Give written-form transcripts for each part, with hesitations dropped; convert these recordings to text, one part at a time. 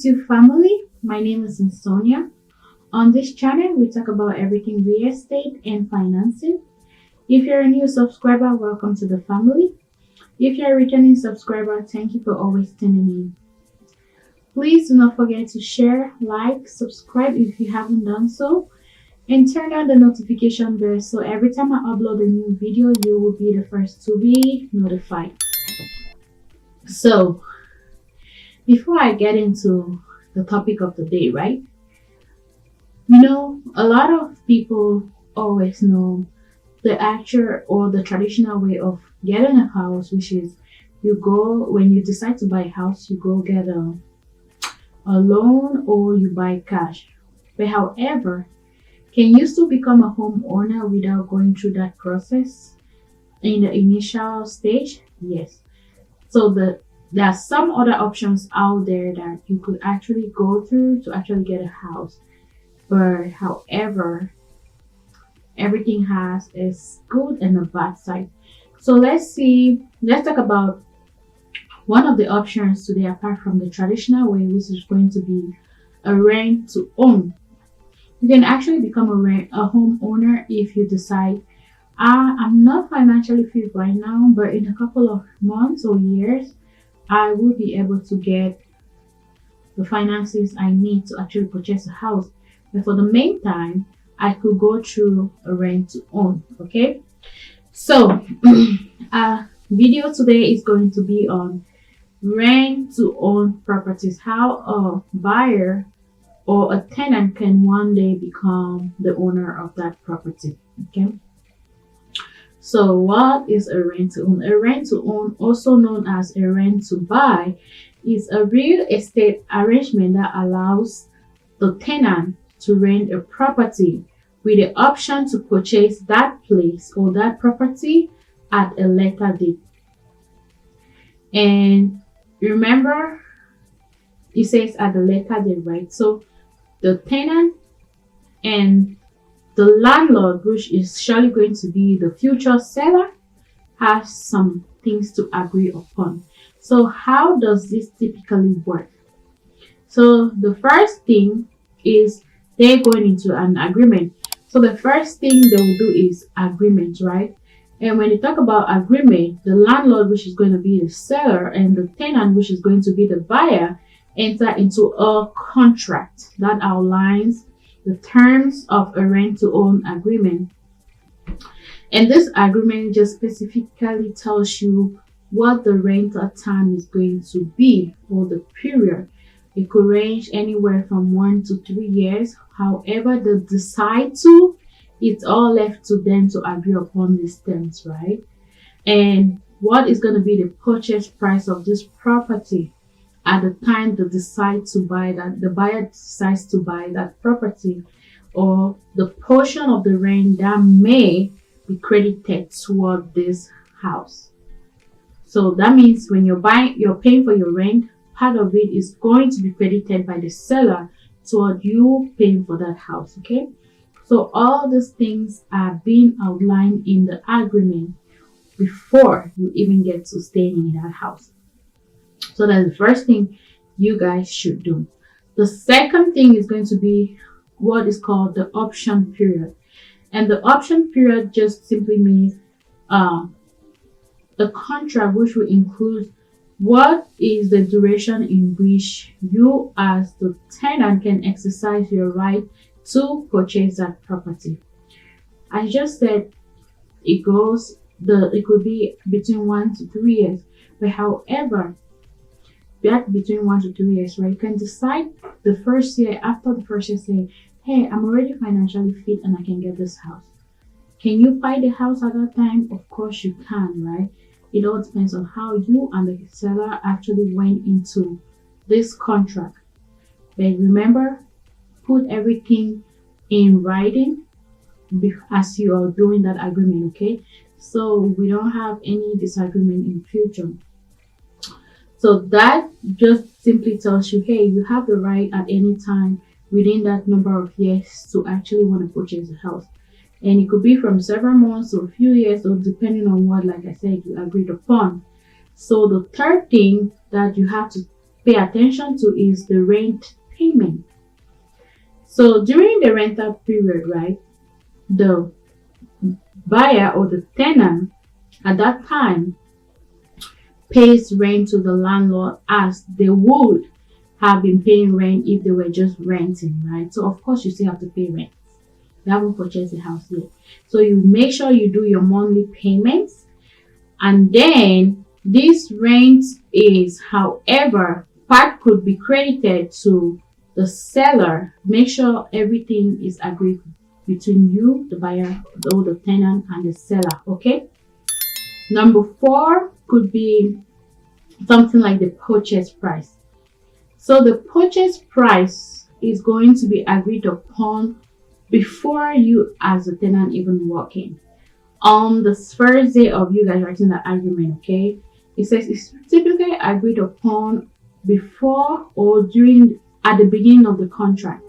YouTube family. My name is Sonia. On this channel, we talk about everything real estate and financing. If you're a new subscriber, welcome to the family. If you're a returning subscriber, thank you for always tuning in. Please do not forget to share, like, subscribe if you haven't done so, and turn on the notification bell so every time I upload a new video, you will be the first to be notified. So, before I get into the topic of the day, right? A lot of people always know the actual or the traditional way of getting a house, which is when you decide to buy a house, you go get a loan or you buy cash. But however, can you still become a homeowner without going through that process in the initial stage? Yes. So there are some other options out there that you could actually go through to actually get a house. But however, everything has its good and a bad side. So let's talk about one of the options today apart from the traditional way, which is going to be a rent to own. You can actually become a homeowner if you decide, I'm not financially fit right now, but in a couple of months or years, I will be able to get the finances I need to actually purchase a house. But for the meantime, I could go through a rent to own. Okay. So, our video today is going to be on rent to own properties, how a buyer or a tenant can one day become the owner of that property. Okay. So what is a rent to own? A rent to own, also known as a rent to buy, is a real estate arrangement that allows the tenant to rent a property with the option to purchase that place or that property at a later date. And remember, it says at a later date, right? So the tenant and the landlord, which is surely going to be the future seller, has some things to agree upon. So how does this typically work? So the first thing is they're going into an agreement. So the first thing they will do is agreement, right? And when you talk about agreement, the landlord, which is going to be the seller, and the tenant, which is going to be the buyer, enter into a contract that outlines the terms of a rent-to-own agreement. And this agreement just specifically tells you what the rental time is going to be, or the period. It could range anywhere from 1 to 3 years. However they decide to, it's all left to them to agree upon these terms, right? And what is going to be the purchase price of this property at the time they decide to buy that, the buyer decides to buy that property, or the portion of the rent that may be credited toward this house. So that means when you're paying for your rent, part of it is going to be credited by the seller toward you paying for that house. Okay, so all these things are being outlined in the agreement before you even get to staying in that house. So that's the first thing you guys should do. The second thing is going to be what is called the option period. And the option period just simply means a contract which will include what is the duration in which you as the tenant can exercise your right to purchase that property. I just said it could be between 1 to 3 years. But however, between 1 to 3 years, right? You can decide the first year, after the first year, say, hey, I'm already financially fit and I can get this house. Can you buy the house at that time? Of course you can, right? It all depends on how you and the seller actually went into this contract. But remember, put everything in writing as you are doing that agreement, okay? So we don't have any disagreement in future. So that just simply tells you, hey, you have the right at any time within that number of years to actually want to purchase a house. And it could be from several months or a few years, or depending on what, like I said, you agreed upon. So the third thing that you have to pay attention to is the rent payment. So during the rental period, right, the buyer or the tenant at that time pays rent to the landlord as they would have been paying rent if they were just renting, right? So of course you still have to pay rent. You haven't purchased the house yet. So you make sure you do your monthly payments, and then this rent is, however, part could be credited to the seller. Make sure everything is agreed between you, the buyer, or the tenant, and the seller. Okay. Number 4 could be something like the purchase price. So the purchase price is going to be agreed upon before you as a tenant even walk in. On the first day of you guys writing the agreement, okay, it says it's typically agreed upon before or during at the beginning of the contract.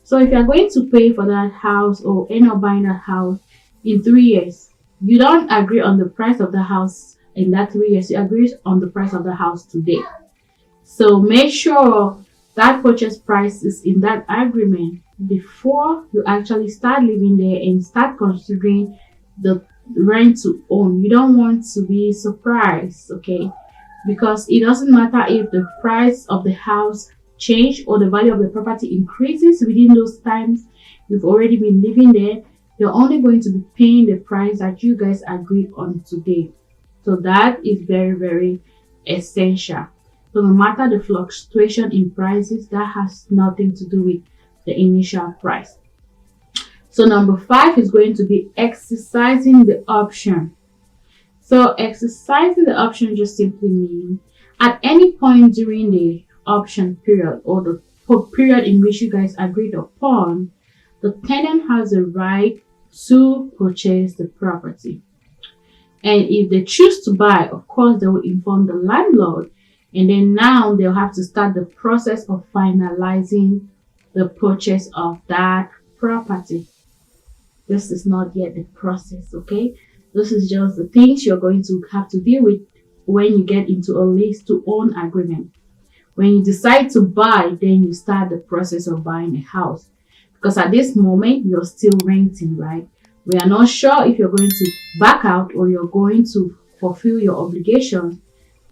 So if you're going to pay for that house or end up buying that house in 3 years, you don't agree on the price of the house in that 3 years, you agree on the price of the house today. So make sure that purchase price is in that agreement before you actually start living there and start considering the rent to own. You don't want to be surprised, okay? Because it doesn't matter if the price of the house change or the value of the property increases within those times you've already been living there. You're only going to be paying the price that you guys agreed on today. So that is very, very essential. So no matter the fluctuation in prices, that has nothing to do with the initial price. So number 5 is going to be exercising the option. So exercising the option just simply means at any point during the option period or the period in which you guys agreed upon, the tenant has a right to purchase the property. And if they choose to buy, of course, they will inform the landlord. And then now they'll have to start the process of finalizing the purchase of that property. This is not yet the process, okay? This is just the things you're going to have to deal with when you get into a lease to own agreement. When you decide to buy, then you start the process of buying a house. Because at this moment, you're still renting, right? We are not sure if you're going to back out or you're going to fulfill your obligations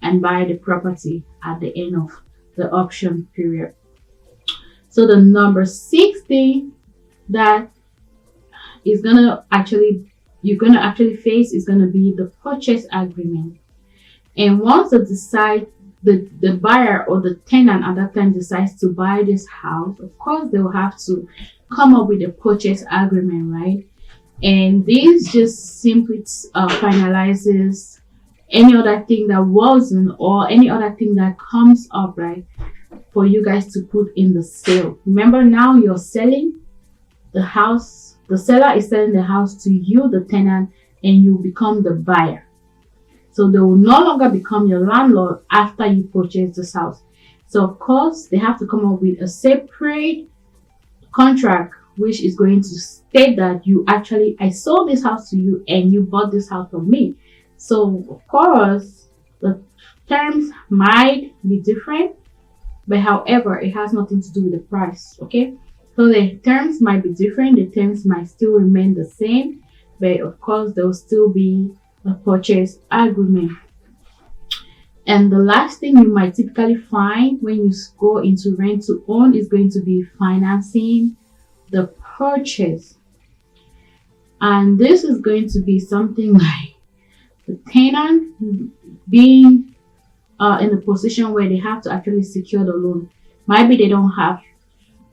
and buy the property at the end of the option period. So the number 6 thing that is you're gonna actually face is gonna be the purchase agreement. And once the buyer or the tenant at that time decides to buy this house, of course they will have to come up with a purchase agreement, right? And this just simply finalizes any other thing that wasn't or any other thing that comes up, right, for you guys to put in the sale. Remember, now you're selling the house. The seller is selling the house to you, the tenant, and you become the buyer. So they will no longer become your landlord after you purchase this house. So of course, they have to come up with a separate contract which is going to state that I sold this house to you and you bought this house from me. So of course, the terms might be different, but however, it has nothing to do with the price, okay? So the terms might be different, the terms might still remain the same, but of course, there will still be a purchase agreement. And the last thing you might typically find when you go into rent to own is going to be financing the purchase. And this is going to be something like the tenant being in a position where they have to actually secure the loan. Maybe they don't have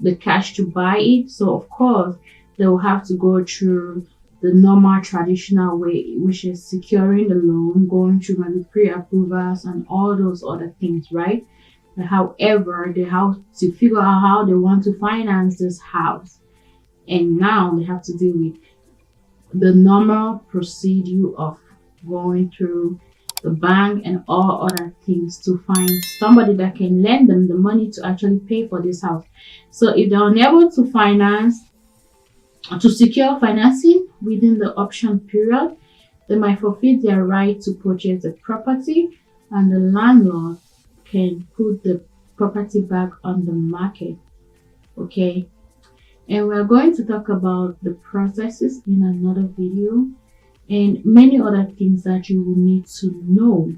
the cash to buy it, so of course they will have to go through the normal traditional way, which is securing the loan, going through maybe pre-approvals and all those other things, right? But however, they have to figure out how they want to finance this house, and now they have to deal with the normal procedure of going through the bank and all other things to find somebody that can lend them the money to actually pay for this house. So if they're unable to secure financing within the option period, they might forfeit their right to purchase the property, and the landlord can put the property back on the market. Okay, and we're going to talk about the processes in another video and many other things that you will need to know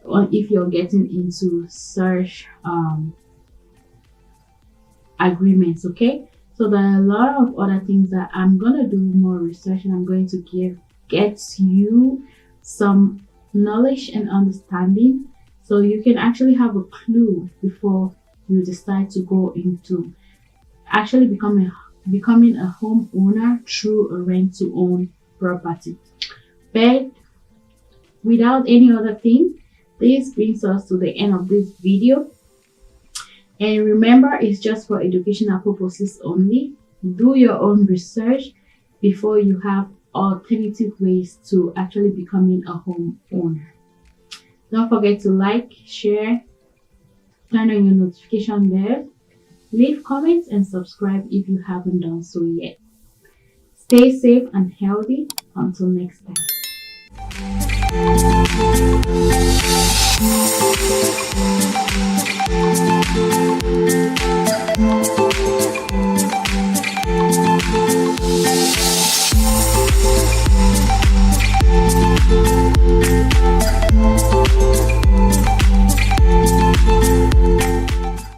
or if you're getting into search agreements. Okay, so there are a lot of other things that I'm gonna do more research, and I'm going to get you some knowledge and understanding so you can actually have a clue before you decide to go into actually becoming a homeowner through a rent to own property. But without any other thing, this brings us to the end of this video. And remember, it's just for educational purposes only. Do your own research before you have alternative ways to actually becoming a homeowner. Don't forget to like, share, turn on your notification bell, leave comments, and subscribe if you haven't done so yet. Stay safe and healthy. Until next time.